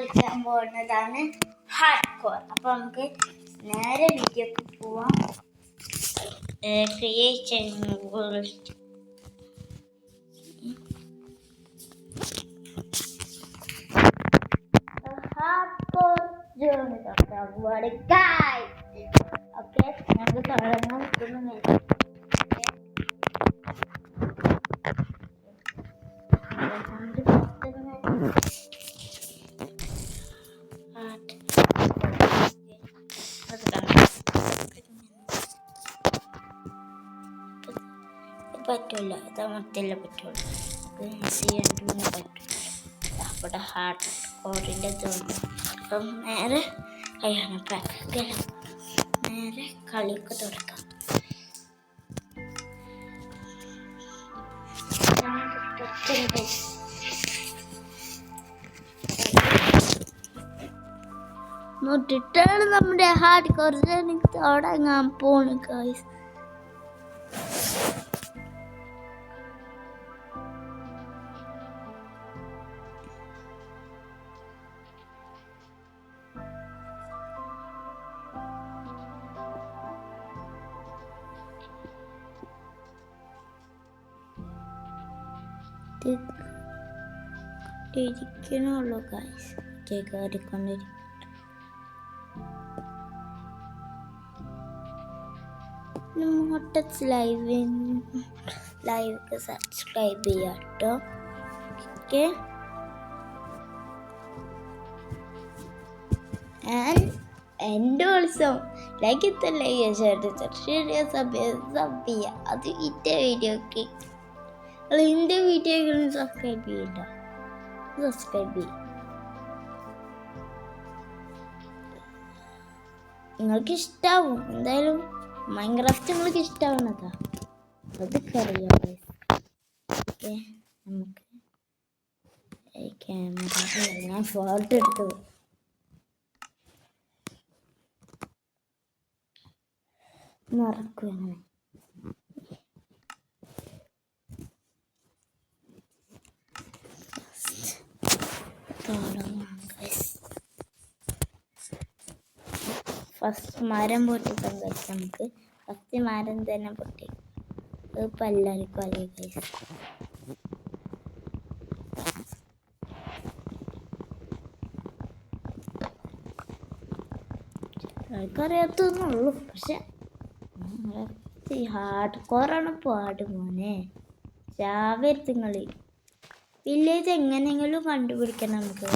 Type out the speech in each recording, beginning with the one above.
കളിക്കാൻ പോകുന്നതാണ് hard core. അപ്പോൾ നമുക്ക് നേരെ വീഡിയോക്ക് പോവാം. ക്രിയേറ്റ് ഹാർഡ് കോർ ജേർണി തുടങ്ങാൻ ഗൈസ്. ഓക്കെ, നമുക്ക് തുടങ്ങാൻ പറ്റുന്ന പറ്റില്ല, ഇത് മറ്റല്ല പറ്റുള്ളൂ. പറ്റില്ല അവിടെ ഹാർഡ് കോറിൻ്റെ തോന്നി. അപ്പം നേരെ കയ്യാണ് പ്രാക്ടിക്കൽ. നേരെ കളിയൊക്കെ തുടക്കാം. നോട്ടിട്ടാണ് നമ്മുടെ ഹാർഡ് കോർ തുടങ്ങാൻ പോണ് ഗൈസ്. ഇരിക്കണുള്ളൂ ഗൈസ്. കേൾക്കാറിക്കൊണ്ടിരിക്കും. മോട്ടസ് ലൈവ് സബ്സ്ക്രൈബ് ചെയ്യാം കേട്ടോ. ഓക്കെ, എൻ്റെ ഉത്സവം ലൈക്ക് ഇത്തല്ലേ സബ് ചെയ്യുക. അത് ഇൻ്റെ വീഡിയോക്ക് എൻ്റെ വീഡിയോകളും സബ്സ്ക്രൈബ് ചെയ്യണ്ട. സബ്സ്ക്രൈബ് ചെയ്യും. നിങ്ങൾക്ക് ഇഷ്ടാവും എന്തായാലും. മൈൻക്രാഫ്റ്റ് നിങ്ങൾക്ക് ഇഷ്ടാവുന്നതാ, അതൊക്കെ അറിയാം. ഓക്കെ, നമുക്ക് ക്യാമറ ഞാൻ ഫോട്ടോ എടുത്തു മറക്കും. ഫസ്റ്റ് മരം പൊട്ടിക്കാൻ കഴിച്ച് നമുക്ക് ഫസ്റ്റ് മരം തന്നെ പൊട്ടി. അതിപ്പോൾ എല്ലാവർക്കും അറിയാം കഴിച്ച്. ആൾക്കറിയാത്തതെന്നുള്ളൂ. പക്ഷെ ഹാർഡ് കോറാണ് പാട് മോനെ. ചാവരുത് നിങ്ങൾ. വില്ലേജ് എങ്ങനെയെങ്കിലും കണ്ടുപിടിക്കണം നമുക്ക്.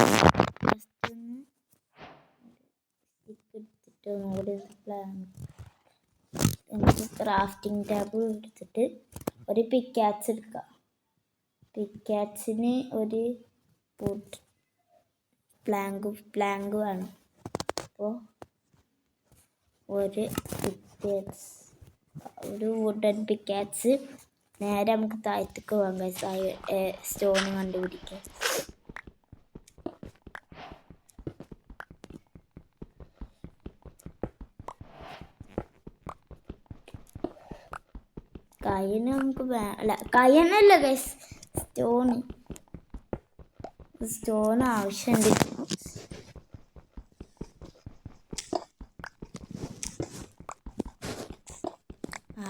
നമുക്ക് ക്രാഫ്റ്റിംഗ് ടാബ് എടുത്തിട്ട് ഒരു പിക്കാക്സ് എടുക്കാം. പിക്കാക്സിന് ഒരു പ്ലാങ്ക് വേണം. അപ്പോൾ ഒരു വുഡൻ പിക്കാക്സ് നേരെ നമുക്ക് താഴത്തേക്ക് വാങ്ങാം. സ്റ്റോൺ കണ്ടുപിടിക്കാം. കയ്യന് നമുക്ക് കയ്യനല്ല ഗൈസ്, സ്റ്റോൺ ആവശ്യമുണ്ട്.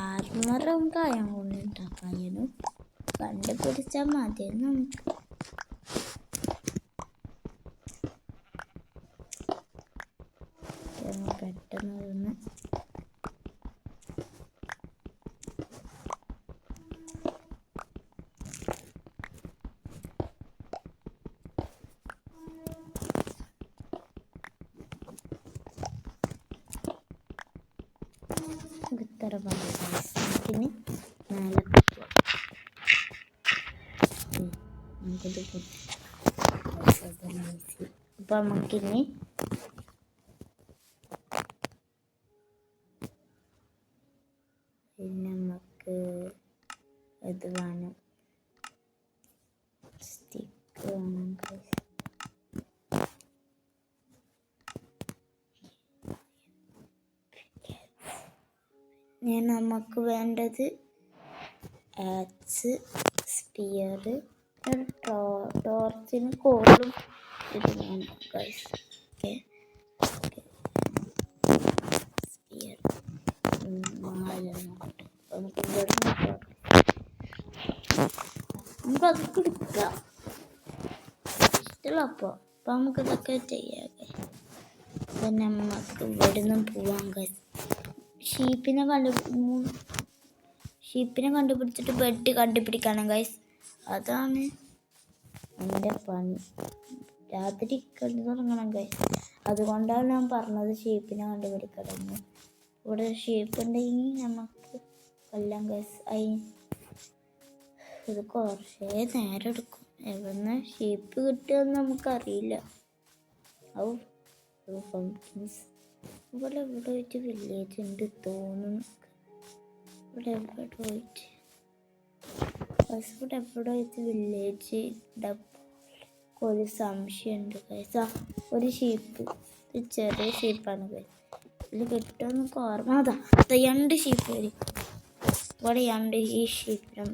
ആർമറും കായം കൊണ്ടുണ്ടാ. കയ്യനും കണ്ടുപിടിച്ചാൽ മതി നമുക്ക്. പെട്ടെന്ന് ഒന്ന് ഇത്ര ഭാഗത്തിന് മേലെ നമുക്കിത് അപ്പോൾ നമുക്കിനി നമുക്ക് ഇത് വേണം, സ്റ്റിക്ക് വേണം. നമുക്ക് വേണ്ടത് ആക്സ്, സ്പിയർ, ടോർച്ചിന് കോളും ഇത് വേണം ഗൈസ്. ഓക്കെ നമുക്ക് അതൊക്കെ എടുക്കാം ഇഷ്ടമുള്ള. അപ്പോൾ നമുക്ക് ഇതൊക്കെ ചെയ്യാം. പിന്നെ നമുക്ക് ഇവിടുന്ന് പോവാൻ ഗൈസ്. ഷീപ്പിനെ കണ്ടുപിടിച്ചിട്ട് ബെഡ് കണ്ടുപിടിക്കണം ഗൈസ്. അതാണ് നമ്മുടെ പണി. രാത്രി കണ്ടു തുടങ്ങണം ഗൈസ്. അതുകൊണ്ടാണ് ഞാൻ പറഞ്ഞത് ഷീപ്പിനെ കണ്ടുപിടിക്കണമെന്ന്. ഇവിടെ ഷീപ്പ് ഉണ്ടെങ്കിൽ നമുക്ക് കൊല്ലാം ഗൈസ്. ഇത് കുറേ നേരം എടുക്കും. എവിടുന്ന് ഷീപ്പ് കിട്ടുമെന്ന് നമുക്കറിയില്ല. ഇവിടെ എവിടെ വെച്ച് വില്ലേജ് ഉണ്ട് തോന്നുന്നു. ഇവിടെ എവിടെ വെച്ച് വില്ലേജ് ഒരു സംശയമുണ്ട് ഗൈസ്. ഒരു ഷീപ്പ്, ഒരു ചെറിയ ഷീപ്പാണ് ഗൈസ്. ഇതിൽ കിട്ടുമെന്നൊക്കെ ഓർമ്മ. അതാ 2 ഷീപ്പ് വരും ഇവിടെ. 2 ഈ ഷീപ്പിനും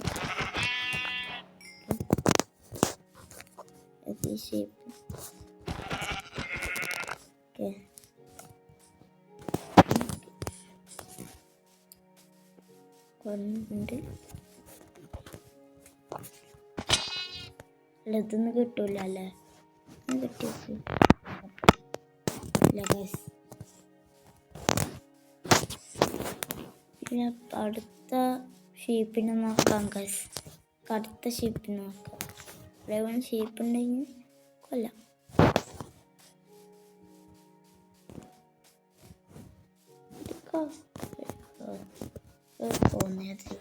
ഈ ഷീപ്പ്. ഓക്കെ കൊണ്ട് ഇതൊന്നും കിട്ടൂല അല്ലേ? കിട്ടിയില്ല ഗൈസ്. പിന്നെ അടുത്ത ഷീപ്പിനെ നോക്കാം ഗൈസ്. അടുത്ത ഷീപ്പിനെ നോക്കാം. ഇവിടെ ഷീപ്പ് ഉണ്ടെങ്കിൽ കൊല്ലാം. പോകുന്നത്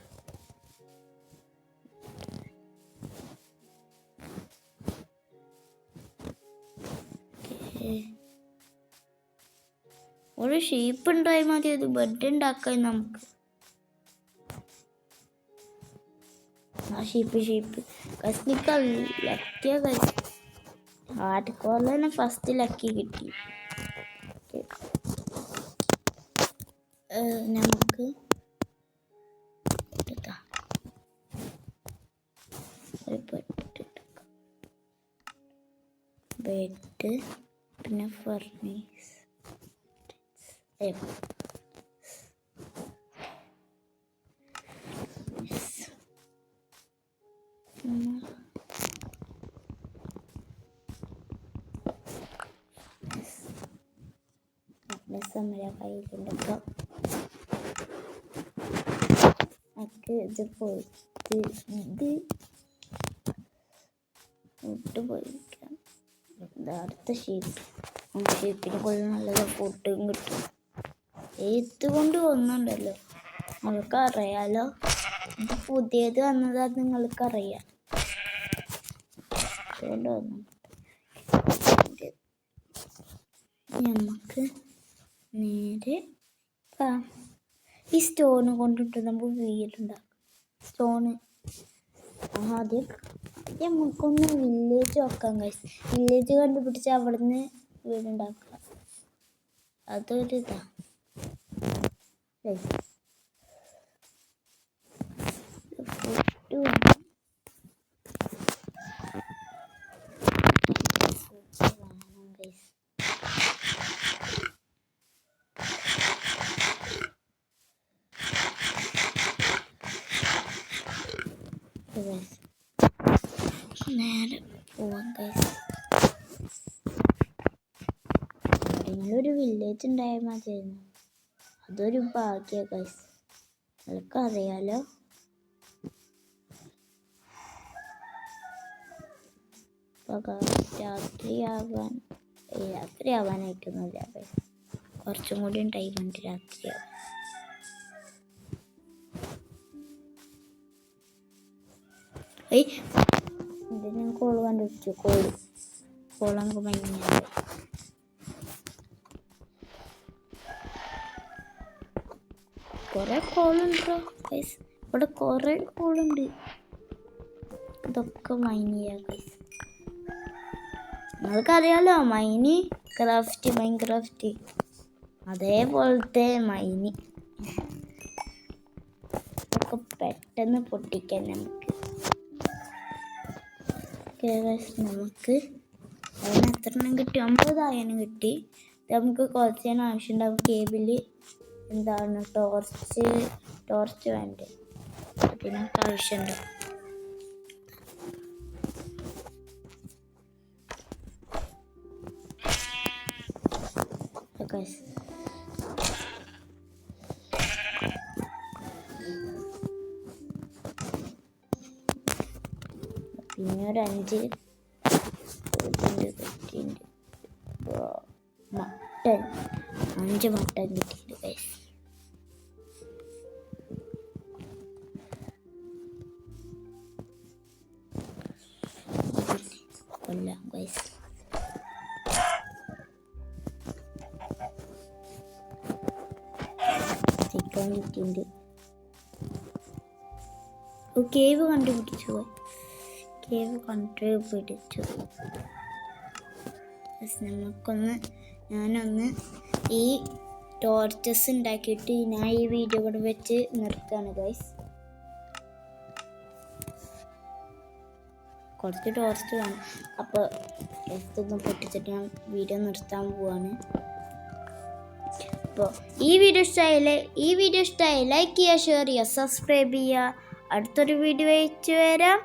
ഒരു ഷീപ്പ് ഉണ്ടായി മതി. അത് ബെഡ് ഉണ്ടാക്കാൻ നമുക്ക്. ഷീപ്പ് കസ്നിക്ക ലക്കിയ കസ്. ആദ്യക്കോല തന്നെ ഫസ്റ്റ് ലക്കി കിട്ടി. നമുക്ക് ബെഡ് പിന്നെ ഫർണീസ്. നമ്മുടെ കയ്യിലുണ്ടോ? ഇത് പോയി പോയിരിക്കാം. അടുത്ത ഷീപ്പിനെ കൊണ്ട് നല്ല ഫുഡും കിട്ടും. ഏത്തുകൊണ്ട് ഒന്നുണ്ടല്ലോ, നിങ്ങൾക്കറിയാലോ. ഇത് പുതിയത് വന്നതാ, നിങ്ങൾക്കറിയാം. അതുകൊണ്ട് വന്നു. നമുക്ക് നേരെ ഈ സ്റ്റോണ് കൊണ്ടിട്ട് നമുക്ക് വീടുണ്ടാക്കാം. സ്റ്റോണ് ആദ്യം നമുക്കൊന്ന് വില്ലേജ് വെക്കാം ഗൈസ്. വില്ലേജ് കണ്ടുപിടിച്ച് അവിടുന്ന് വീടുണ്ടാക്കുക. അതൊരിതാ നേരെ പോവാം ഗൈസ്. ഒരു വില്ലേജ് ഉണ്ടായാൽ മതിയായിരുന്നു. അതൊരു ഭാഗ്യ ഗൈസ്. നിങ്ങൾക്കറിയാലോ. രാത്രിയാവാനായിട്ടൊന്നുമില്ല ഗൈസ്. കുറച്ചും കൂടി ടൈമുണ്ട് രാത്രിയാവാൻ. ഞാൻ കോള് കണ്ടുപിടിച്ചു. കോളങ്ങ് ഭയങ്കര കുറെ കോളുണ്ടോ ഗൈസ്? ഇവിടെ കുറെ കോളുണ്ട്. ഇതൊക്കെ മൈൻ ചെയ്യാം ഗൈസ്. നിങ്ങൾക്കറിയാലോ മൈൻക്രാഫ്റ്റ് അതേപോലത്തെ മൈനി. ഒക്കെ പെട്ടെന്ന് പൊട്ടിക്കാൻ നമുക്ക് അതിന് എത്ര എണ്ണം കിട്ടി? 50 അയൺ കിട്ടി. നമുക്ക് കുറച്ച് ആവശ്യമുണ്ടാവും. കേബിൾ എന്താണ് ടോർച്ച് വേണ്ടേ, അതിനൊക്കെ ആവശ്യമുണ്ട്. പിന്നെ ഒരു 5 മട്ടൻ, 5 മട്ടൻ കിട്ടിയിട്ടുണ്ട് ഗൈസ്. കൊല്ലാം ഗൈസ്. ചിക്കൻ കിട്ടിയിട്ടുണ്ട്. കേവ് കണ്ടുപിടിച്ചു. ഞാനൊന്ന് ഈ ടോർച്ചസ് ഉണ്ടാക്കിയിട്ട് ഞാൻ ഈ വീഡിയോ കൂടെ വെച്ച് നിർത്തുകയാണ് ഗൈസ്. കുറച്ച് ടോർച്ച് വേണം. അപ്പോൾ ഇതൊന്നും പൊട്ടിച്ചിട്ട് ഞാൻ വീഡിയോ നിർത്താൻ പോവാണ്. അപ്പോൾ ഈ വീഡിയോ ഇഷ്ടമായി ലൈക്ക് ചെയ്യുക, ഷെയർ ചെയ്യുക, സബ്സ്ക്രൈബ് ചെയ്യുക. അടുത്തൊരു വീഡിയോ വെച്ച് വരാം.